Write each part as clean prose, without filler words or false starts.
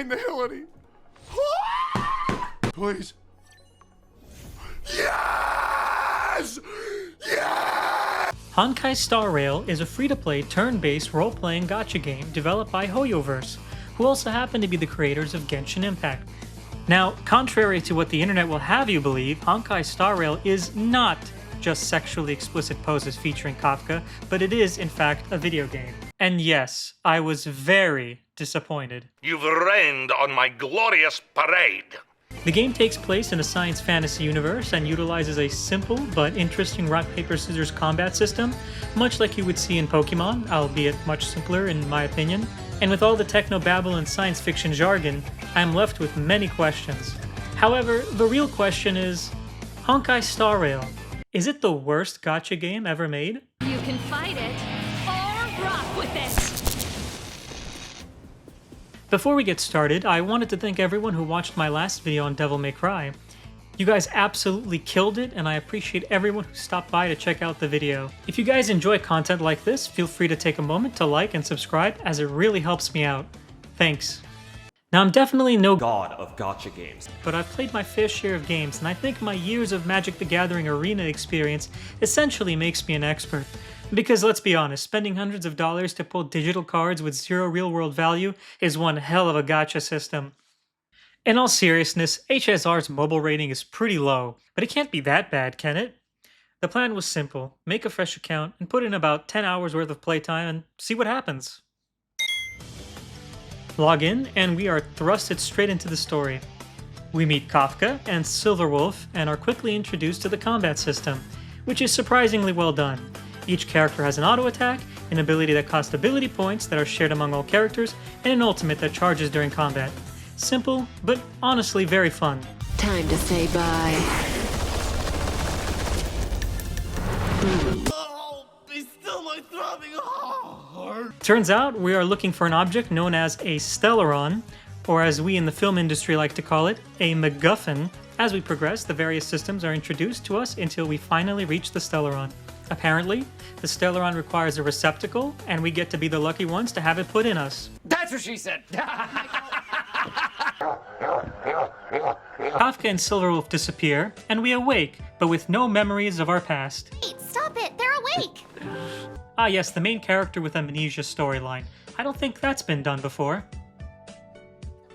finality. Please. Yes! Yes! Honkai Star Rail is a free-to-play turn-based role-playing gacha game developed by Hoyoverse, who also happen to be the creators of Genshin Impact. Now, contrary to what the internet will have you believe, Honkai Star Rail is not just sexually explicit poses featuring Kafka, but it is, in fact, a video game. And yes, I was very disappointed. You've rained on my glorious parade. The game takes place in a science fantasy universe and utilizes a simple but interesting rock-paper-scissors combat system, much like you would see in Pokemon, albeit much simpler in my opinion. And with all the technobabble and science fiction jargon, I am left with many questions. However, the real question is, Honkai Star Rail, is it the worst gacha game ever made? You can fight it, or rock with it! Before we get started, I wanted to thank everyone who watched my last video on Devil May Cry. You guys absolutely killed it, and I appreciate everyone who stopped by to check out the video. If you guys enjoy content like this, feel free to take a moment to like and subscribe, as it really helps me out. Thanks. Now, I'm definitely no god of gacha games, but I've played my fair share of games, and I think my years of Magic the Gathering arena experience essentially makes me an expert. Because let's be honest, spending hundreds of dollars to pull digital cards with zero real-world value is one hell of a gacha system. In all seriousness, HSR's mobile rating is pretty low, but it can't be that bad, can it? The plan was simple: make a fresh account and put in about 10 hours worth of playtime and see what happens. Log in, and we are thrusted straight into the story. We meet Kafka and Silverwolf and are quickly introduced to the combat system, which is surprisingly well done. Each character has an auto attack, an ability that costs ability points that are shared among all characters, and an ultimate that charges during combat. Simple, but honestly very fun. Time to say bye. Oh, be still my throbbing heart. Turns out we are looking for an object known as a Stellaron, or as we in the film industry like to call it, a MacGuffin. As we progress, the various systems are introduced to us until we finally reach the Stellaron. Apparently, the Stellaron requires a receptacle, and we get to be the lucky ones to have it put in us. that's what she said. Kafka and Silverwolf disappear, and we awake, but with no memories of our past. Wait, stop it! They're awake! Ah yes, the main character with amnesia storyline. I don't think that's been done before.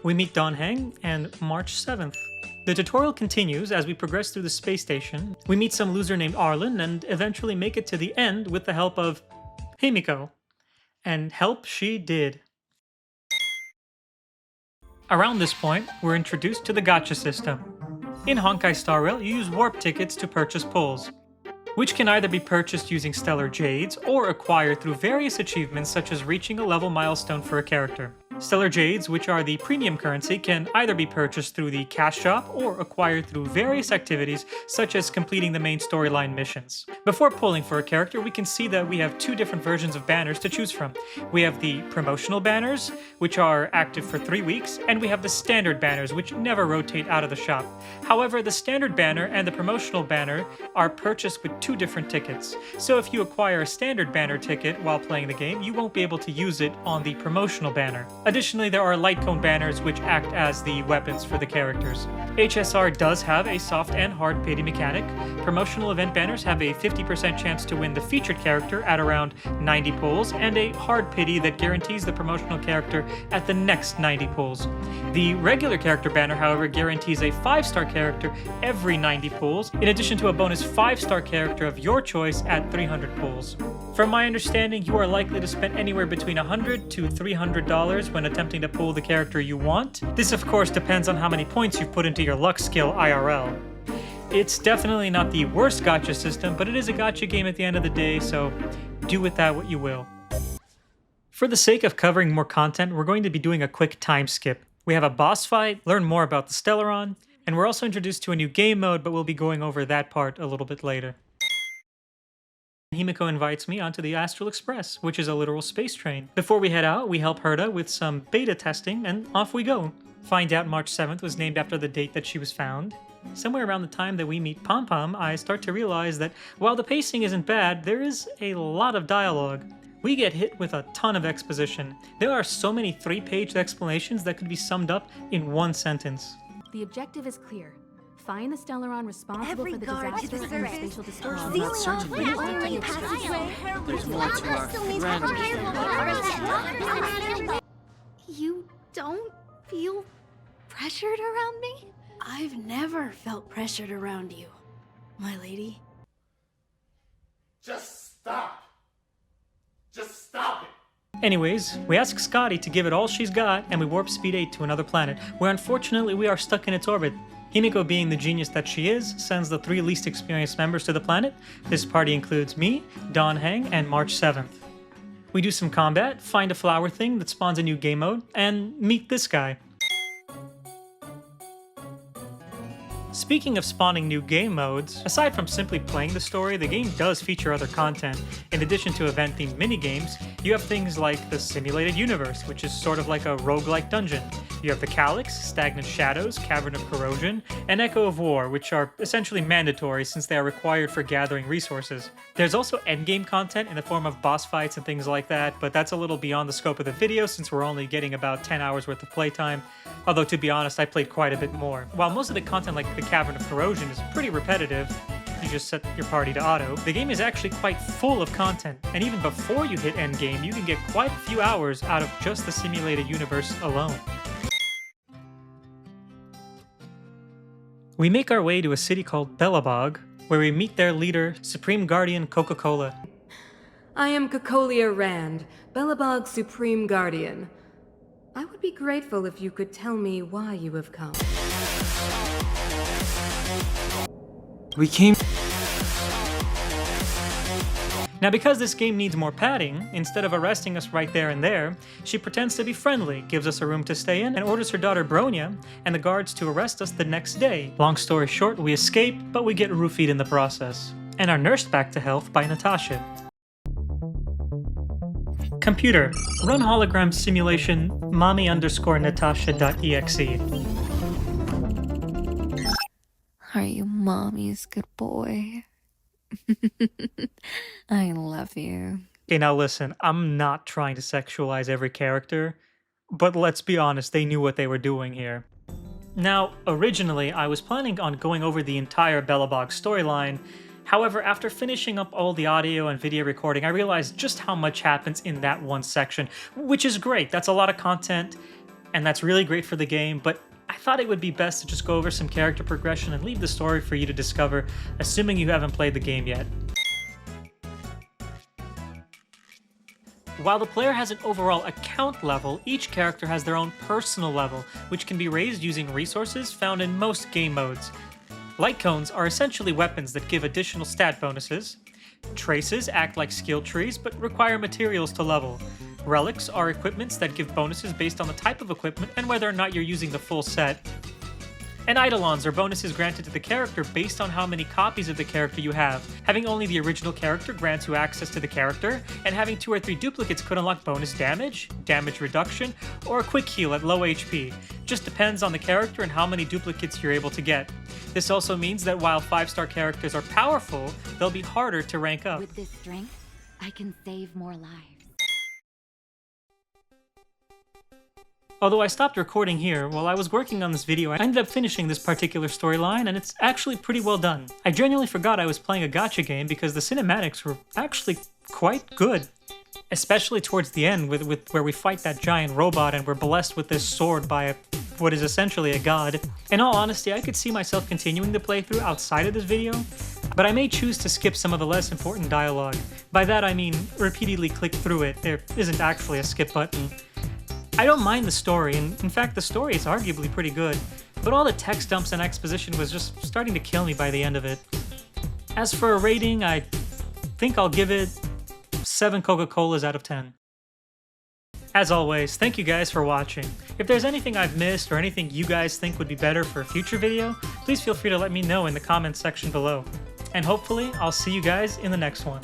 We meet Don Heng, and March 7th. The tutorial continues as we progress through the space station. We meet some loser named Arlen, and eventually make it to the end with the help of Himiko. And help she did. Around this point, we're introduced to the gacha system. In Honkai Star Rail, you use warp tickets to purchase pulls, which can either be purchased using stellar jades or acquired through various achievements such as reaching a level milestone for a character. Stellar jades, which are the premium currency, can either be purchased through the cash shop or acquired through various activities such as completing the main storyline missions. Before pulling for a character, we can see that we have two different versions of banners to choose from. We have the promotional banners, which are active for 3 weeks, and we have the standard banners, which never rotate out of the shop. However, the standard banner and the promotional banner are purchased with 2 different tickets. So if you acquire a standard banner ticket while playing the game, you won't be able to use it on the promotional banner. Additionally, there are light cone banners which act as the weapons for the characters. HSR does have a soft and hard pity mechanic. Promotional event banners have a 50% chance to win the featured character at around 90 pulls, and a hard pity that guarantees the promotional character at the next 90 pulls. The regular character banner, however, guarantees a 5-star character every 90 pulls, in addition to a bonus 5-star character of your choice at 300 pulls. From my understanding, you are likely to spend anywhere between $100 to $300 when attempting to pull the character you want. This of course depends on how many points you've put into your luck skill IRL. It's definitely not the worst gacha system, but it is a gacha game at the end of the day, so do with that what you will. For the sake of covering more content, we're going to be doing a quick time skip. We have a boss fight, learn more about the Stellaron, and we're also introduced to a new game mode, but we'll be going over that part a little bit later. Himiko invites me onto the Astral Express, which is a literal space train. Before we head out, we help Herta with some beta testing, and off we go. Find out March 7th was named after the date that she was found. Somewhere around the time that we meet Pom-Pom, I start to realize that while the pacing isn't bad, there is a lot of dialogue. we get hit with a ton of exposition. There are so many 3-page explanations that could be summed up in one sentence. The objective is clear. Find the Stellaron responsible for the guard to disaster the and the surface. spatial distortion. The only passageway. There's more to our friend. You don't feel pressured around me? I've never felt pressured around you, my lady. Just stop. Just stop it. Anyways, we ask Scotty to give it all she's got, and we warp Speed 8 to another planet, where unfortunately we are stuck in its orbit. Himiko, being the genius that she is, sends the 3 least experienced members to the planet. This party includes me, Don Hang, and March 7th. We do some combat, find a flower thing that spawns a new game mode, and meet this guy. Speaking of spawning new game modes, aside from simply playing the story, the game does feature other content. In addition to event-themed minigames, you have things like the Simulated Universe, which is sort of like a roguelike dungeon. You have the Calyx, Stagnant Shadows, Cavern of Corrosion, and Echo of War, which are essentially mandatory since they are required for gathering resources. There's also endgame content in the form of boss fights and things like that, but that's a little beyond the scope of the video since we're only getting about 10 hours worth of playtime. Although, to be honest, I played quite a bit more. While most of the content like the Cavern of Corrosion is pretty repetitive, you just set your party to auto, the game is actually quite full of content, and even before you hit endgame, you can get quite a few hours out of just the Simulated Universe alone. We make our way to a city called Belobog, where we meet their leader, Supreme Guardian Coca-Cola. I am Cocolia Rand, Belobog's Supreme Guardian. I would be grateful if you could tell me why you have come. We came. Now, because this game needs more padding, instead of arresting us right there and there, she pretends to be friendly, gives us a room to stay in, and orders her daughter Bronya and the guards to arrest us the next day. Long story short, we escape, but we get roofied in the process. And are nursed back to health by Natasha. Computer, run hologram simulation mommy_natasha.exe. Are you mommy's good boy? I love you. Okay, now listen, I'm not trying to sexualize every character, but let's be honest, they knew what they were doing here. Now, originally, I was planning on going over the entire Belobog storyline. However, after finishing up all the audio and video recording, I realized just how much happens in that one section, which is great. That's a lot of content, and that's really great for the game, but I thought it would be best to just go over some character progression and leave the story for you to discover, assuming you haven't played the game yet. While the player has an overall account level, each character has their own personal level, which can be raised using resources found in most game modes. Light cones are essentially weapons that give additional stat bonuses. Traces act like skill trees, but require materials to level. Relics are equipments that give bonuses based on the type of equipment and whether or not you're using the full set. And Eidolons are bonuses granted to the character based on how many copies of the character you have. Having only the original character grants you access to the character, and having 2 or 3 duplicates could unlock bonus damage, damage reduction, or a quick heal at low HP. Just depends on the character and how many duplicates you're able to get. This also means that while 5-star characters are powerful, they'll be harder to rank up. With this strength, I can save more lives. Although I stopped recording here, while I was working on this video, I ended up finishing this particular storyline, and it's actually pretty well done. I genuinely forgot I was playing a gacha game because the cinematics were actually quite good. Especially towards the end, with where we fight that giant robot and we're blessed with this sword by what is essentially a god. In all honesty, I could see myself continuing the playthrough outside of this video, but I may choose to skip some of the less important dialogue. By that I mean repeatedly click through it. There isn't actually a skip button. I don't mind the story, and in fact the story is arguably pretty good, but all the text dumps and exposition was just starting to kill me by the end of it. As for a rating, I think I'll give it 7 Coca-Colas out of 10. As always, thank you guys for watching. If there's anything I've missed or anything you guys think would be better for a future video, please feel free to let me know in the comments section below. And hopefully, I'll see you guys in the next one.